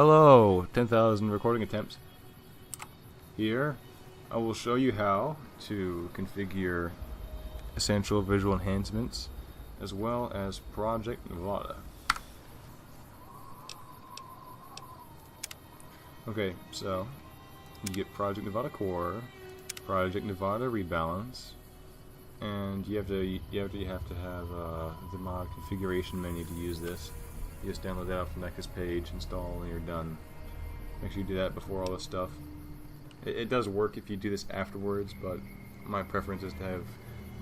Hello, 10,000 recording attempts. Here, I will show you how to configure essential visual enhancements as well as Project Nevada. Okay, so you get Project Nevada Core, Project Nevada Rebalance, and you have to have the mod configuration menu to use this. You just download that off the Nexus page, install, and you're done. Make sure you do that before all this stuff. It does work if you do this afterwards, but my preference is to have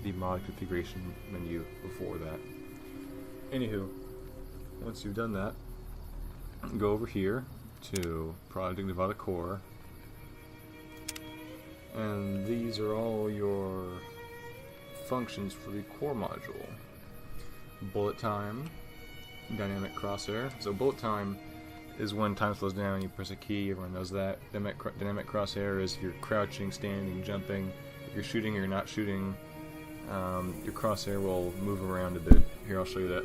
the mod configuration menu before that. Anywho, once you've done that, go over here to Project Nevada Core, and these are all your functions for the core module. Bullet time, dynamic crosshair. So bullet time is when time slows down, you press a key, everyone knows that. Dynamic crosshair is if you're crouching, standing, jumping. If you're shooting or you're not shooting, your crosshair will move around a bit. Here, I'll show you that.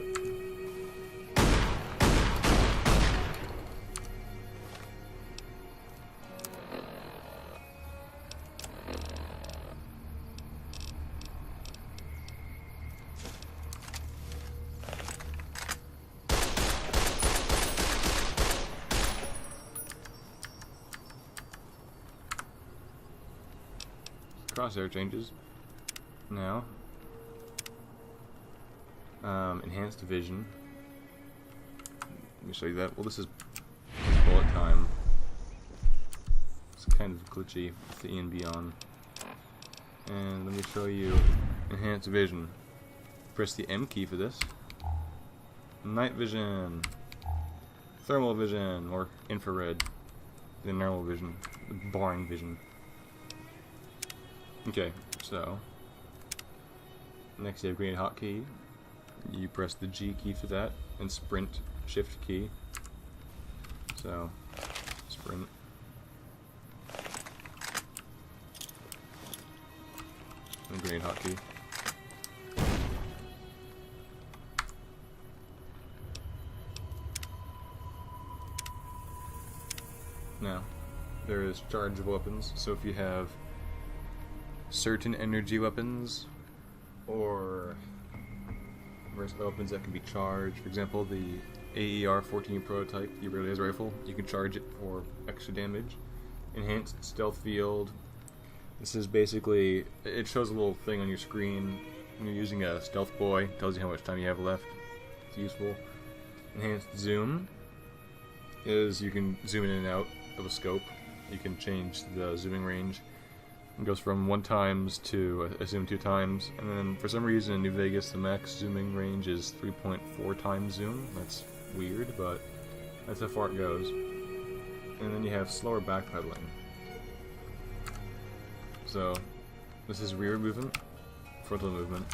Crosshair changes now. Enhanced vision. Let me show you that. Well, this is bullet time. It's kind of glitchy with the E and B on. And let me show you enhanced vision. Press the M key for this. Night vision, thermal vision, or infrared. The normal vision, boring vision. Okay, so next you have grenade hotkey. You press the G key for that, and sprint shift key. So sprint. And grenade hotkey. Now, there is charge of weapons. So if you have certain energy weapons or versatile weapons that can be charged. For example, the AER-14 prototype, the Aurelia's rifle, you can charge it for extra damage. Enhanced stealth field. This is basically, it shows a little thing on your screen when you're using a stealth boy. It tells you how much time you have left. It's useful. Enhanced zoom is you can zoom in and out of a scope. You can change the zooming range. It goes from 1 times to, I assume, 2 times, and then for some reason in New Vegas the max zooming range is 3.4 times zoom. That's weird, but that's how far it goes. And then you have slower backpedaling. So this is rear movement, frontal movement,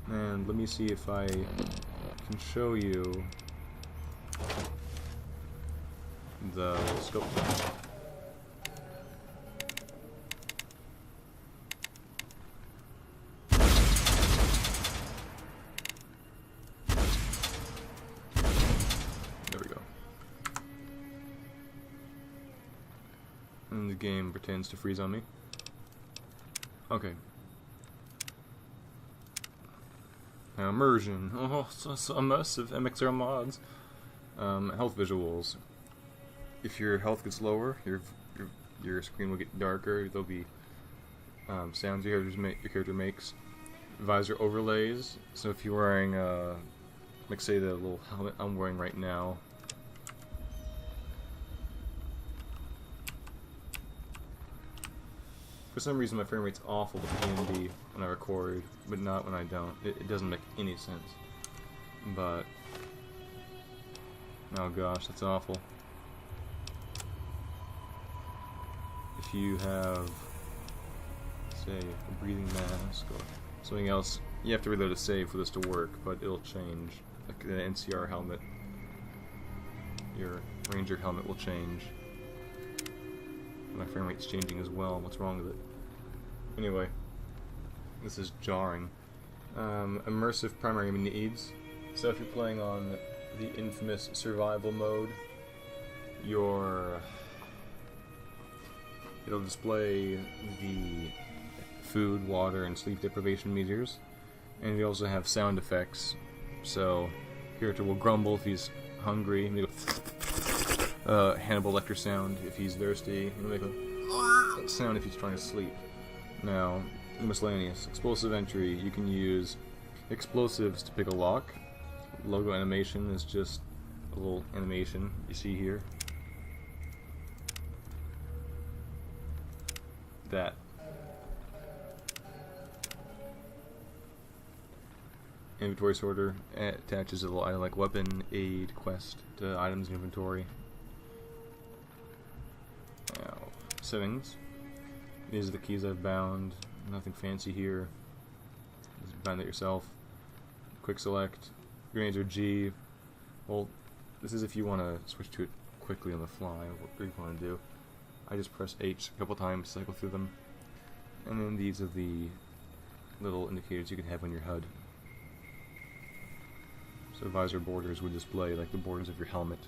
and let me see if I can show you the scope time. And the game pretends to freeze on me. Okay. Now immersion. Oh, so immersive MXR mods. Health visuals. If your health gets lower, your screen will get darker. There'll be sounds your character makes. Visor overlays. So if you're wearing, like say the little helmet I'm wearing right now. For some reason my frame rate's awful with D&D when I record, but not when I don't. It doesn't make any sense. But, oh gosh, that's awful. If you have, say, a breathing mask or something else, you have to reload a save for this to work, but it'll change. Like the NCR helmet, your Ranger helmet will change. My frame rate's changing as well. What's wrong with it? Anyway, this is jarring. Immersive primary needs. So if you're playing on the infamous survival mode, it'll display the food, water, and sleep deprivation meters, and we also have sound effects. So, character will grumble if he's hungry. Maybe Hannibal Lecter sound if he's thirsty. He'll make a sound if he's trying to sleep. Now, miscellaneous explosive entry. You can use explosives to pick a lock. Logo animation is just a little animation you see here. That. Inventory sorter attaches a little item like weapon, aid, quest to items in inventory. Now, settings. These are the keys I've bound. Nothing fancy here. Just bind it yourself. Quick select. Grenades are G. Well, this is if you want to switch to it quickly on the fly. What you want to do. I just press H a couple times, cycle through them. And then these are the little indicators you can have on your HUD. So visor borders would display like the borders of your helmet,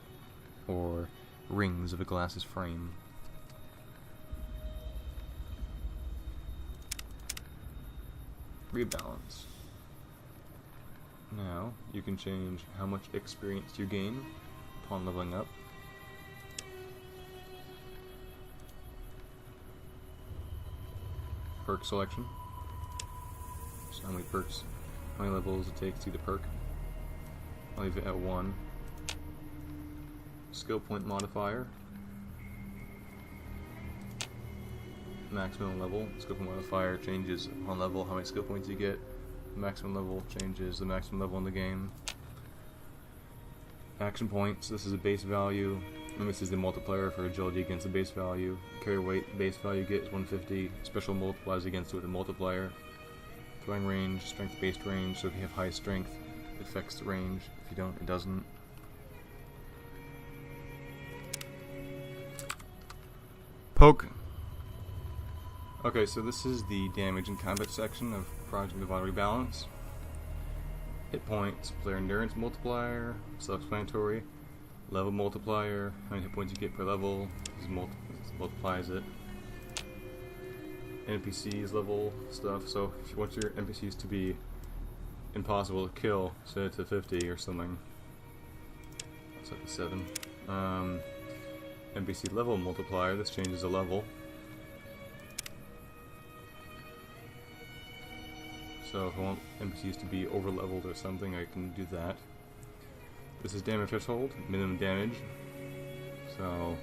or rings of a glass's frame. Rebalance. Now, you can change how much experience you gain upon leveling up. Perk selection. So how many perks, how many levels it takes to do the perk. I'll leave it at 1. Skill point modifier. Maximum level. Skill point modifier changes on level how many skill points you get. Maximum level changes the maximum level in the game. Action points. This is a base value. And this is the multiplier for agility against the base value. Carry weight. Base value get is 150. Special multiplies against it with a multiplier. Throwing range. Strength based range. So if you have high strength, it affects the range. If you don't, it doesn't. Poke. Okay, so this is the damage and combat section of Project Divine Rebalance. Hit points, player endurance multiplier, self-explanatory, level multiplier, how many hit points you get per level, this multiplies it. NPCs level stuff, so if you want your NPCs to be impossible to kill, set it to 50 or something. It's like a 7. NPC level multiplier, this changes the level. So if I want NPCs to be over-leveled or something, I can do that. This is damage threshold, minimum damage. So,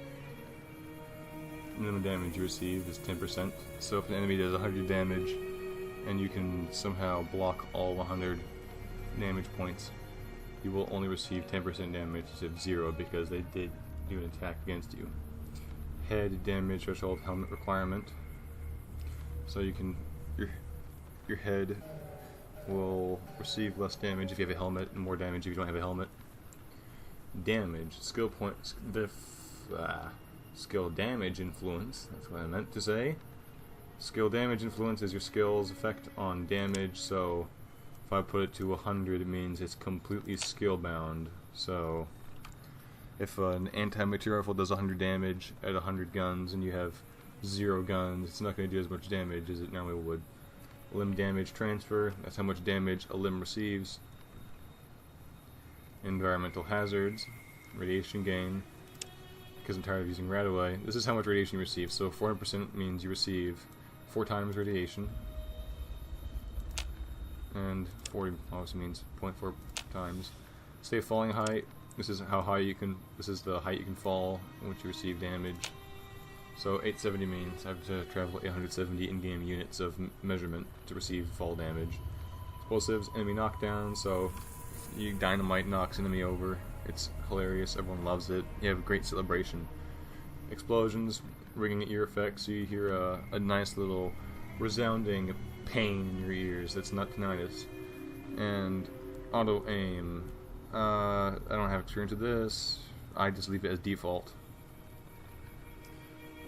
minimum damage you receive is 10%. So if an enemy does 100 damage, and you can somehow block all 100 damage points, you will only receive 10% damage instead of 0 because they did do an attack against you. Head damage threshold helmet requirement. So you can your head will receive less damage if you have a helmet, and more damage if you don't have a helmet. Damage, skill points, skill damage influence, that's what I meant to say. Skill damage influence is your skill's effect on damage, so if I put it to 100, it means it's completely skill bound. So if an anti-material rifle does 100 damage at 100 guns and you have 0 guns, it's not going to do as much damage as it normally would. Limb damage transfer, that's how much damage a limb receives. Environmental hazards, radiation gain, because I'm tired of using RadAway. This is how much radiation you receive, so 400% means you receive 4 times radiation, and 40 obviously means 0.4 times. Stay falling height, this is how high you can, this is the height you can fall in which you receive damage. So 870 means I have to travel 870 in-game units of measurement to receive fall damage. Explosives, enemy knockdown, so if you dynamite knocks enemy over, it's hilarious, everyone loves it, you have a great celebration. Explosions, ringing ear effects, so you hear a nice little resounding pain in your ears, that's not tinnitus. And auto aim, I don't have experience with this, I just leave it as default.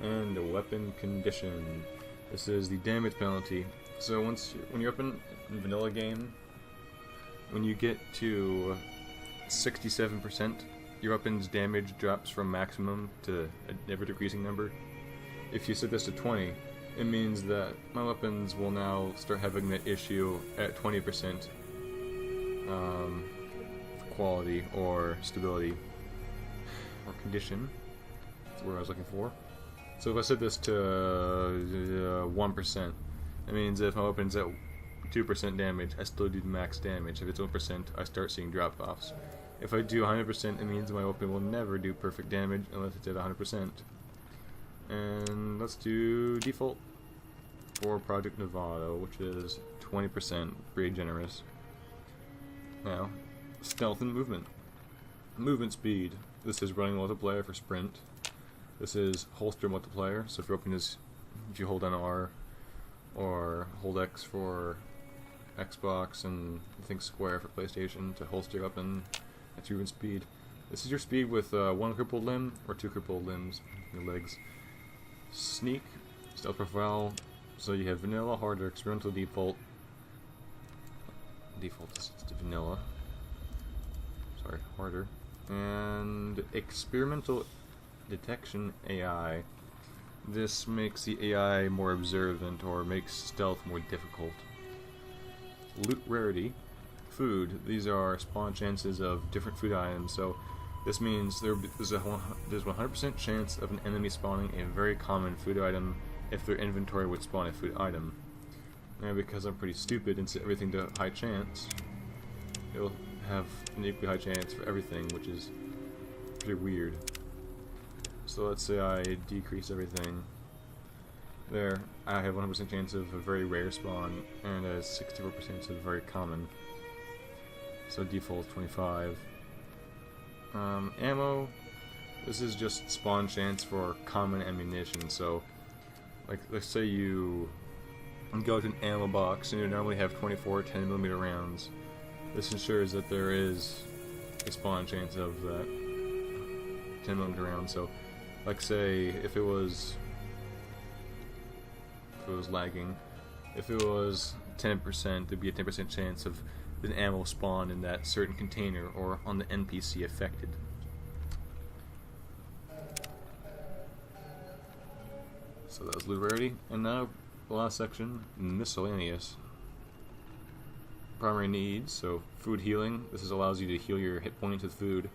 And a weapon condition. This is the damage penalty. So when you're up in vanilla game, when you get to 67% your weapon's damage drops from maximum to a ever decreasing number. If you set this to 20, it means that my weapons will now start having that issue at 20% quality or stability or condition. That's what I was looking for. So if I set this to 1%, it means if my weapon's at 2% damage, I still do max damage. If it's 1%, I start seeing drop-offs. If I do 100%, it means my weapon will never do perfect damage unless it's at 100%. And let's do default for Project Novato, which is 20%, pretty generous. Now, stealth and movement. Movement speed. This is running multiplayer for sprint. This is holster multiplayer, so if your weapon is, if you hold down R or hold X for Xbox and I think square for PlayStation to holster your weapon, that's your movement speed. This is your speed with one crippled limb or two crippled limbs, your legs. Sneak, stealth profile, so you have vanilla, harder, experimental, default. Default is vanilla. Sorry, harder. And experimental detection AI. This makes the AI more observant or makes stealth more difficult. Loot rarity. Food. These are spawn chances of different food items, so this means there's a 100% chance of an enemy spawning a very common food item if their inventory would spawn a food item. And because I'm pretty stupid and set everything to high chance, it'll have an equally high chance for everything, which is pretty weird. So let's say I decrease everything. There, I have 100% chance of a very rare spawn and a 64% chance of a very common. So default 25. Ammo, this is just spawn chance for common ammunition. So, like, let's say you go to an ammo box and you normally have 24 10mm rounds. This ensures that there is a spawn chance of that 10mm round. So, like, say if it was lagging, if it was 10%, there'd be a 10% chance of an ammo spawn in that certain container or on the NPC affected. So that was loot rarity, and now the last section, miscellaneous. Primary needs, so food healing. This allows you to heal your hit points with food.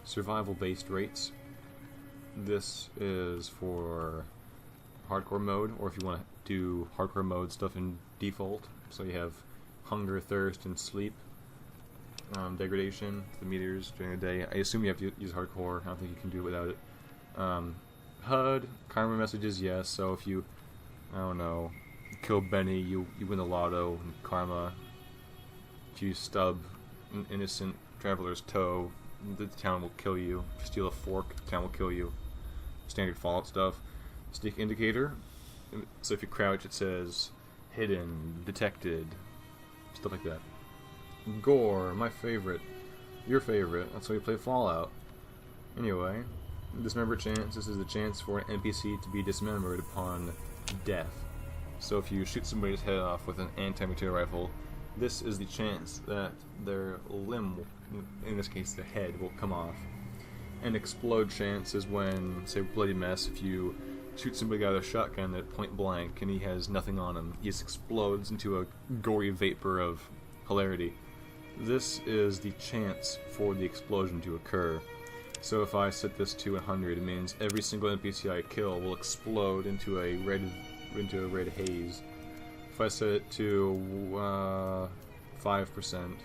Survival-based rates. This is for hardcore mode, or if you want to do hardcore mode stuff in default. So you have hunger, thirst, and sleep. Degradation, the meters during the day. I assume you have to use hardcore. I don't think you can do it without it. HUD, karma messages, yes. So if you, I don't know, kill Benny, you win the lotto, and karma. If you stub an innocent traveler's toe, the town will kill you. If you steal a fork, the town will kill you. Standard Fallout stuff. Sneak indicator. So if you crouch, it says hidden, detected, stuff like that. Gore, my favorite. Your favorite. That's why you play Fallout. Anyway, dismember chance. This is the chance for an NPC to be dismembered upon death. So if you shoot somebody's head off with an anti-material rifle, this is the chance that their limb, in this case their head, will come off. And explode chance is when, say, bloody mess, if you shoot somebody out of a shotgun at point blank and he has nothing on him, he just explodes into a gory vapor of hilarity. This is the chance for the explosion to occur. So if I set this to 100, it means every single NPC I kill will explode into a red haze. If I set it to 5%,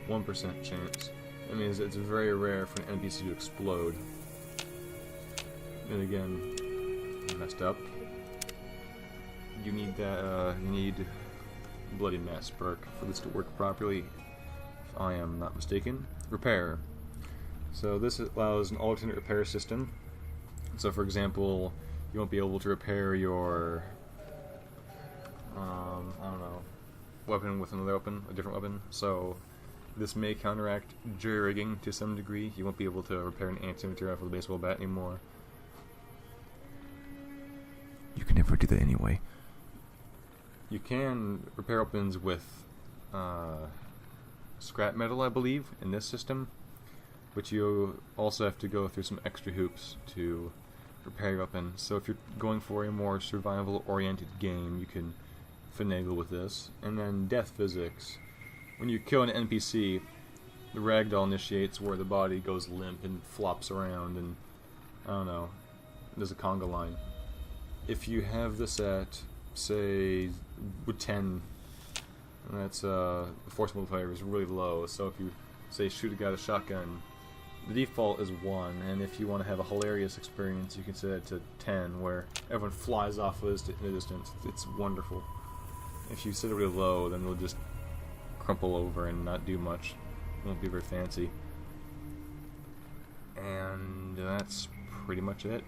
1% chance, it means it's very rare for an NPC to explode. And again, I messed up. You need that. You need Bloody Mess perk for this to work properly, if I am not mistaken. Repair. So this allows an alternate repair system. So for example, you won't be able to repair your I don't know, weapon with another weapon, a different weapon. So this may counteract jury rigging to some degree. You won't be able to repair an anti-material with a baseball bat anymore. You can never do that anyway. You can repair weapons with scrap metal, I believe, in this system. but you also have to go through some extra hoops to repair your weapon. So if you're going for a more survival-oriented game, you can finagle with this. And then death physics. When you kill an NPC, the ragdoll initiates where the body goes limp and flops around, and I don't know, there's a conga line. If you have this at, say, 10, that's the force multiplier is really low. So if you say shoot a guy with a shotgun, the default is 1, and if you want to have a hilarious experience, you can set it to 10, where everyone flies off in the distance. It's wonderful. If you set it really low, then they'll just crumple over and not do much. It won't be very fancy. And that's pretty much it.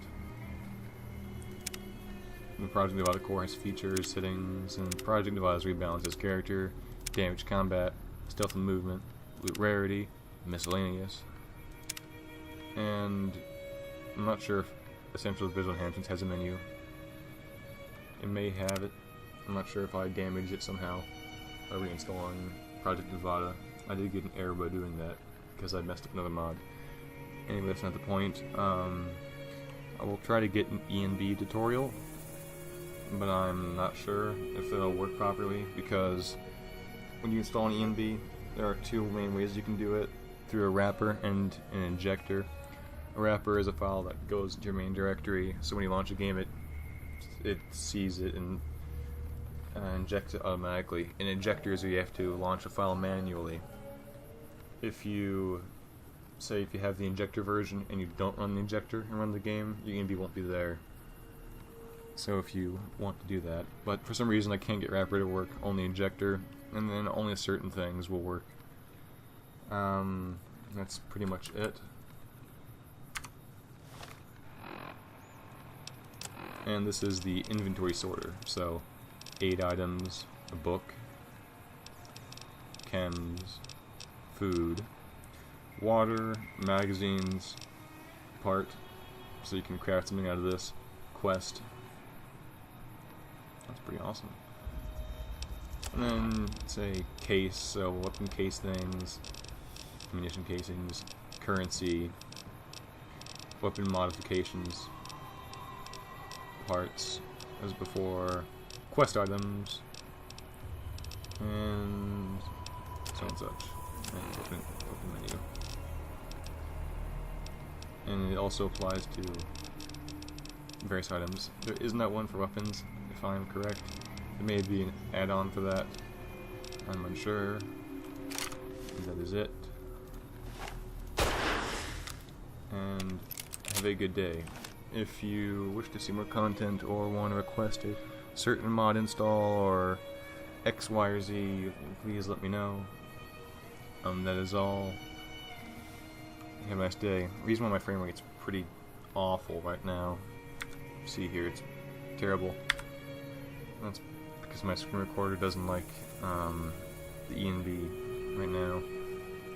The Project Nevada core has features, settings, and Project Nevada's rebalances character, damage combat, stealth and movement, loot rarity, miscellaneous. And I'm not sure if Essential Visual Enhancements has a menu. It may have it. I'm not sure if I damaged it somehow by reinstalling Project Nevada. I did get an error by doing that because I messed up another mod. Anyway, that's not the point. I will try to get an ENB tutorial, but I'm not sure if it'll work properly, because when you install an ENB, there are two main ways you can do it: through a wrapper and an injector. A wrapper is a file that goes into your main directory, so when you launch a game, it sees it and injects it automatically. An injector is where you have to launch a file manually. If you have the injector version and you don't run the injector and run the game, your ENB won't be there. So if you want to do that, but for some reason I can't get wrapper to work, only injector, and then only certain things will work. That's pretty much it. And this is the inventory sorter. So 8 items, a book, chems, food, water, magazines, part, so you can craft something out of this, quest. That's pretty awesome. And then, say, case, so weapon case things, ammunition casings, currency, weapon modifications, parts, as before, quest items, and so and such. And open menu. And it also applies to various items. There is not one for weapons, if I am correct. There may be an add-on for that. I'm unsure. That is it. And have a good day. If you wish to see more content or want to request a certain mod install or X, Y, or Z, please let me know. That is all. Have a nice day. The reason why my frame rate's pretty awful right now, see here, it's terrible. That's because my screen recorder doesn't like the ENB right now.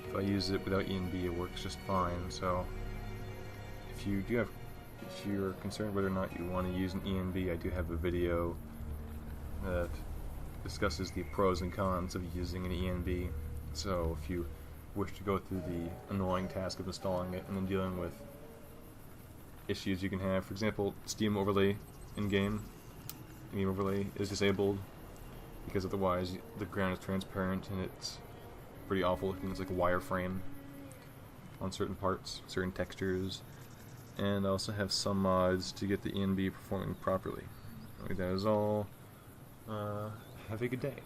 If I use it without ENB, it works just fine. So if you're concerned whether or not you want to use an ENB, I do have a video that discusses the pros and cons of using an ENB. So if you wish to go through the annoying task of installing it and then dealing with issues you can have, for example, Steam overlay in-game, game overlay is disabled because otherwise the ground is transparent and it's pretty awful looking. It's like a wireframe on certain parts, certain textures. And I also have some mods to get the ENB performing properly. That is all. Have a good day.